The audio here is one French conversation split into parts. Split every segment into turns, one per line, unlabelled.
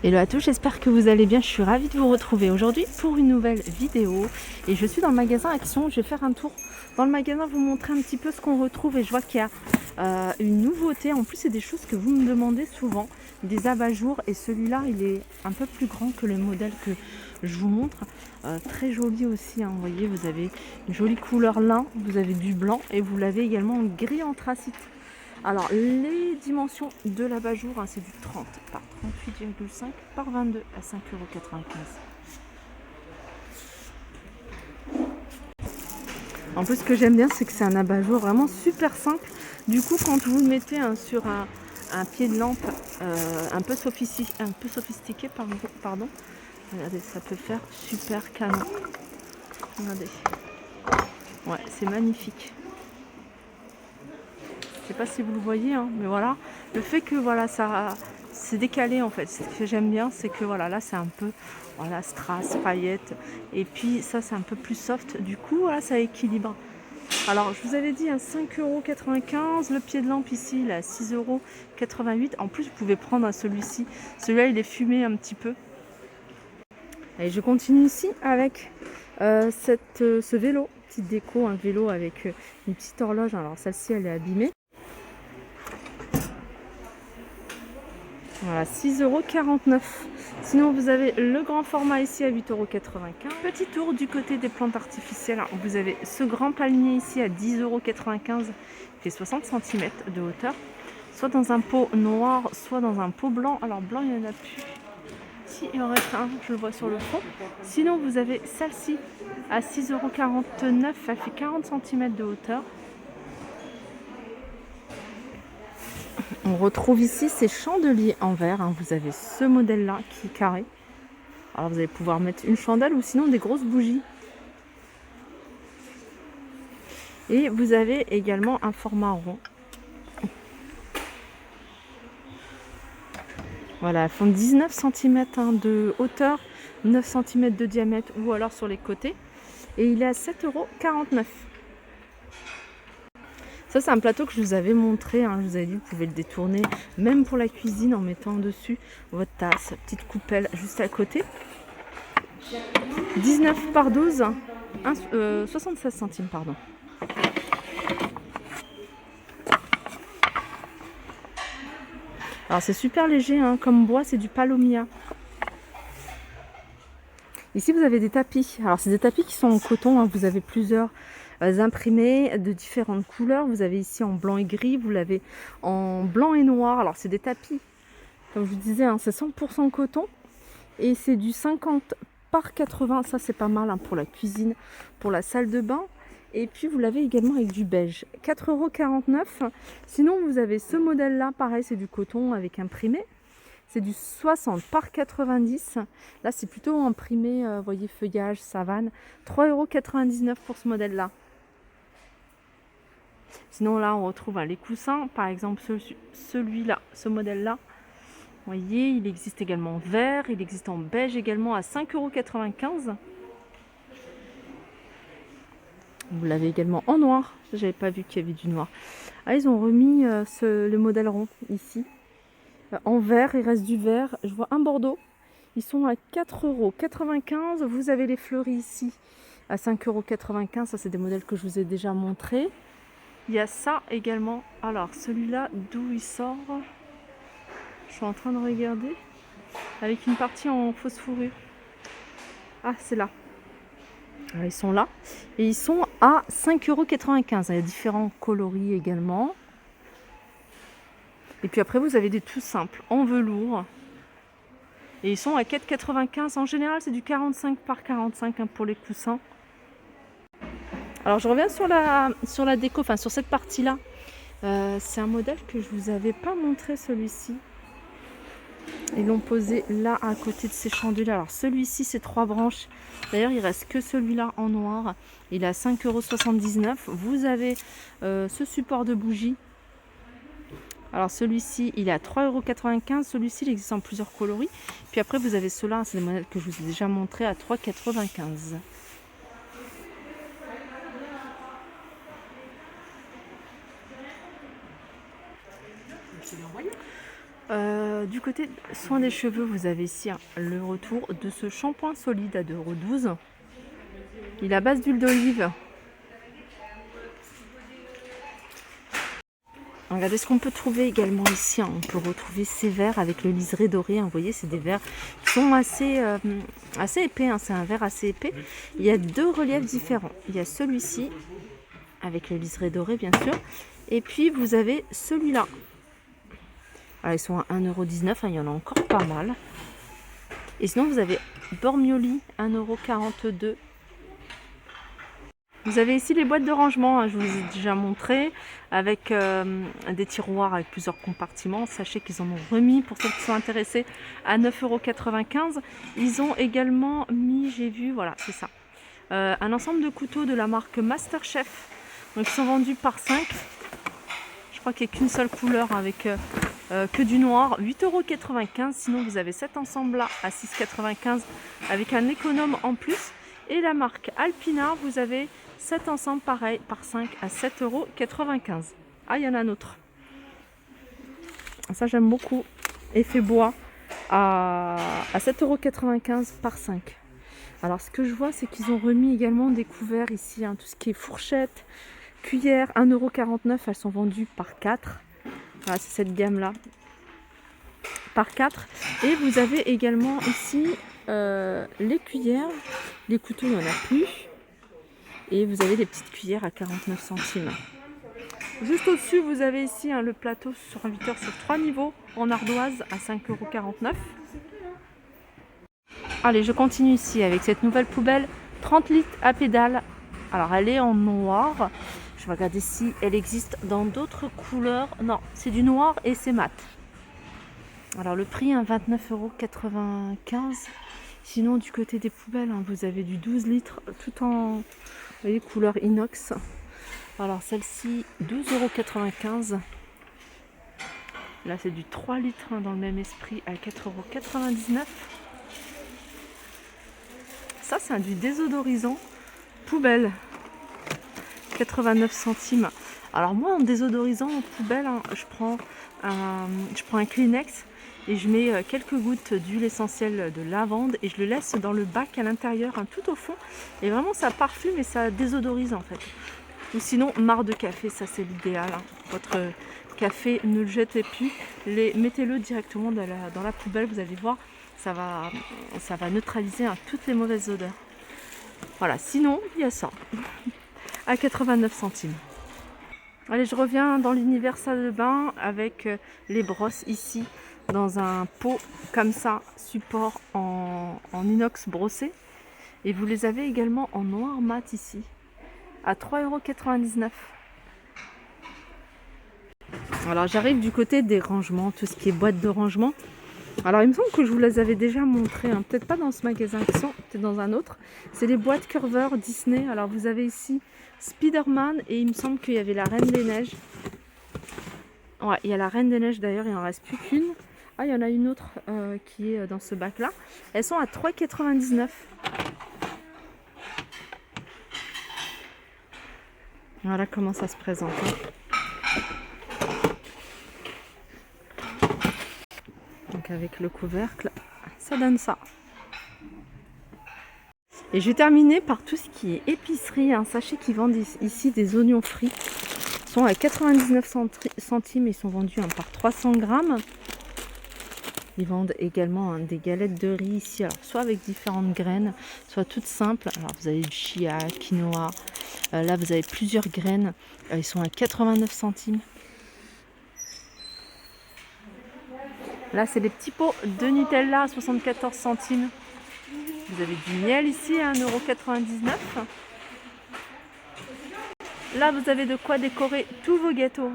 Hello à tous, j'espère que vous allez bien. Je suis ravie de vous retrouver aujourd'hui pour une nouvelle vidéo. Et je suis dans le magasin Action. Je vais faire un tour dans le magasin, vous montrer un petit peu ce qu'on retrouve. Et je vois qu'il y a une nouveauté. En plus, c'est des choses que vous me demandez souvent, des abat-jours. Et celui-là, il est un peu plus grand que le modèle que je vous montre. Très joli aussi, hein. Vous voyez, vous avez une jolie couleur lin, vous avez du blanc et vous l'avez également en gris anthracite. Alors, les dimensions de l'abat-jour, hein, c'est du 30 par 38,5 par 22 à 5,95 €. En plus, ce que j'aime bien, c'est que c'est un abat-jour vraiment super simple. Du coup, quand vous le mettez sur un pied de lampe un peu sophistiqué, pardon, regardez, ça peut faire super canon. Regardez. Ouais, c'est magnifique. Je sais pas si vous le voyez, hein, mais voilà, le fait que voilà, ça c'est décalé en fait. Ce que j'aime bien, c'est que voilà, là c'est un peu voilà, strass, paillettes, et puis ça c'est un peu plus soft. Du coup, voilà, ça équilibre. Alors, je vous avais dit à 5,95 €. Le pied de lampe ici, il est à 6,88 €. En plus, vous pouvez prendre celui-ci. Celui-là, il est fumé un petit peu. Et je continue ici avec ce vélo, petite déco, un vélo avec une petite horloge. Alors, celle-ci, elle est abîmée. Voilà, 6,49 €. Sinon, vous avez le grand format ici à 8,95 €. Petit tour du côté des plantes artificielles. Vous avez ce grand palmier ici à 10,95 €. Il fait 60 cm de hauteur. Soit dans un pot noir, soit dans un pot blanc. Alors, blanc, il n'y en a plus. Si, il en reste un, je le vois sur le fond. Sinon, vous avez celle-ci à 6,49 €. Elle fait 40 cm de hauteur. On retrouve ici ces chandeliers en verre, hein. Vous avez ce modèle-là qui est carré. Alors vous allez pouvoir mettre une chandelle ou sinon des grosses bougies. Et vous avez également un format rond. Voilà, elles font 19 cm de hauteur, 9 cm de diamètre ou alors sur les côtés. Et il est à 7,49 €. Ça, c'est un plateau que je vous avais montré, hein. Je vous avais dit, vous pouvez le détourner même pour la cuisine en mettant dessus votre tasse, petite coupelle juste à côté. 19 par 12, 76 centimes, pardon. Alors c'est super léger, hein, comme bois, c'est du palomia. Ici vous avez des tapis. Alors c'est des tapis qui sont en coton, hein. Vous avez plusieurs imprimés de différentes couleurs. Vous avez ici en blanc et gris, vous l'avez en blanc et noir. Alors c'est des tapis, comme je vous disais, hein, c'est 100% coton. Et c'est du 50 par 80. Ça c'est pas mal, hein, pour la cuisine, pour la salle de bain. Et puis vous l'avez également avec du beige. 4,49 €. Sinon vous avez ce modèle là, pareil, c'est du coton avec imprimé. C'est du 60 par 90. Là c'est plutôt imprimé, voyez, feuillage, savane. 3,99 € pour ce modèle là. Sinon là on retrouve les coussins, par exemple celui-là, ce modèle là. Vous voyez, il existe également en vert, il existe en beige également à 5,95 €. Vous l'avez également en noir. J'avais pas vu qu'il y avait du noir. Ah, ils ont remis le modèle rond ici. En vert, il reste du vert. Je vois un bordeaux. Ils sont à 4,95 €. Vous avez les fleuris ici à 5,95 €. Ça, c'est des modèles que je vous ai déjà montrés. Il y a ça également. Alors, celui-là, d'où il sort? Je suis en train de regarder. Avec une partie en fausse fourrure. Ah, c'est là. Alors, ils sont là. Et ils sont à 5,95 €. Il y a différents coloris également. Et puis après, vous avez des tout simples en velours. Et ils sont à 4,95 €. En général, c'est du 45 par 45, hein, pour les coussins. Alors, je reviens sur la déco, enfin sur cette partie-là. C'est un modèle que je vous avais pas montré, celui-ci. Ils l'ont posé là à côté de ces chandeliers. Alors celui-ci, c'est 3 branches. D'ailleurs, il reste que celui-là en noir. Il est à 5,79 €. Vous avez ce support de bougie. Alors celui-ci, il est à 3,95 €. Celui-ci, il existe en plusieurs coloris. Puis après, vous avez ceux-là, c'est des modèles que je vous ai déjà montrés, à 3,95 €. Du côté soin des cheveux, vous avez ici le retour de ce shampoing solide à 2,12 €. Il est à base d'huile d'olive. Regardez ce qu'on peut trouver également ici. On peut retrouver ces verres avec le liseré doré. Vous voyez, c'est des verres qui sont assez épais. C'est un verre assez épais. Il y a 2 reliefs différents. Il y a celui-ci avec le liseré doré, bien sûr. Et puis, vous avez celui-là. Alors, ils sont à 1,19 €. Il y en a encore pas mal. Et sinon, vous avez Bormioli, 1,42 €. Vous avez ici les boîtes de rangement, je vous ai déjà montré, avec des tiroirs avec plusieurs compartiments. Sachez qu'ils en ont remis, pour ceux qui sont intéressés, à 9,95 €. Ils ont également mis, j'ai vu, voilà, c'est ça, un ensemble de couteaux de la marque Masterchef. Donc ils sont vendus par 5. Je crois qu'il n'y a qu'une seule couleur avec que du noir, 8,95 €. Sinon vous avez cet ensemble-là à 6,95 € avec un économe en plus. Et la marque Alpina, vous avez cet ensemble pareil par 5 à 7,95 €. Ah, il y en a un autre. Ça, j'aime beaucoup. Effet bois à 7,95 € par 5. Alors, ce que je vois, c'est qu'ils ont remis également des couverts ici. Tout ce qui est fourchette, cuillère, 1,49 €. Elles sont vendues par 4. Voilà, c'est cette gamme-là. Par 4. Et vous avez également ici les cuillères. Les couteaux, il n'y en a plus. Et vous avez des petites cuillères à 49 centimes. Juste au-dessus, vous avez ici le plateau sur serviteur sur 3 niveaux en ardoise à 5,49 €. Allez, je continue ici avec cette nouvelle poubelle 30 litres à pédale. Alors, elle est en noir. Je vais regarder si elle existe dans d'autres couleurs. Non, c'est du noir et c'est mat. Alors, le prix, 29,95 €. Sinon, du côté des poubelles, vous avez du 12 litres, tout en, vous voyez, couleur inox. Alors, celle-ci, 12,95 €. Là, c'est du 3 litres dans le même esprit à 4,99 €. Ça, c'est du désodorisant poubelle, 89 centimes. Alors, moi, en désodorisant en poubelle, je prends un Kleenex. Et je mets quelques gouttes d'huile essentielle de lavande et je le laisse dans le bac à l'intérieur, tout au fond. Et vraiment, ça parfume et ça désodorise en fait. Ou sinon, marc de café, ça c'est l'idéal. Votre café, ne le jetez plus. Mettez-le directement dans la poubelle, vous allez voir, ça va neutraliser toutes les mauvaises odeurs. Voilà, sinon, il y a ça, à 89 centimes. Allez, je reviens dans l'univers salle de bain avec les brosses ici. Dans un pot comme ça, support en inox brossé. Et vous les avez également en noir mat ici, à 3,99 €. Alors j'arrive du côté des rangements, tout ce qui est boîte de rangement. Alors il me semble que je vous les avais déjà montrées, peut-être pas dans ce magasin, peut-être dans un autre. C'est les boîtes Curver Disney. Alors vous avez ici Spider-Man et il me semble qu'il y avait la Reine des Neiges. Ouais, il y a la Reine des Neiges d'ailleurs, il n'en reste plus qu'une. Ah, il y en a une autre qui est dans ce bac-là. Elles sont à 3,99 €. Voilà comment ça se présente. Donc avec le couvercle, ça donne ça. Et je vais terminer par tout ce qui est épicerie. Sachez qu'ils vendent ici des oignons frits. Ils sont à 99 centimes. Ils sont vendus par 300 grammes. Ils vendent également des galettes de riz ici, alors soit avec différentes graines, soit toutes simples. Alors vous avez du chia, quinoa, là vous avez plusieurs graines, ils sont à 89 centimes. Là c'est des petits pots de Nutella à 74 centimes. Vous avez du miel ici à 1,99 €. Là vous avez de quoi décorer tous vos gâteaux.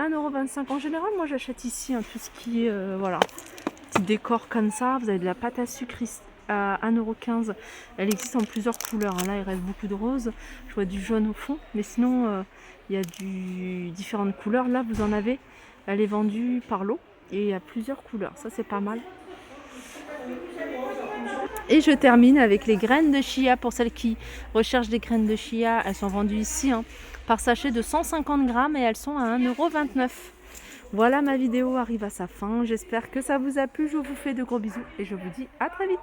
1,25 € en général, moi j'achète ici tout ce qui est voilà, petit décor comme ça. Vous avez de la pâte à sucre à 1,15 €. Elle existe en plusieurs couleurs. Là il reste beaucoup de rose, je vois du jaune au fond, mais sinon il y a différentes couleurs. Là vous en avez, elle est vendue par lot et il y a plusieurs couleurs, ça c'est pas mal. Et je termine avec les graines de chia. Pour celles qui recherchent des graines de chia, elles sont vendues ici par sachet de 150 grammes et elles sont à 1,29 €. Voilà, ma vidéo arrive à sa fin. J'espère que ça vous a plu. Je vous fais de gros bisous et je vous dis à très vite.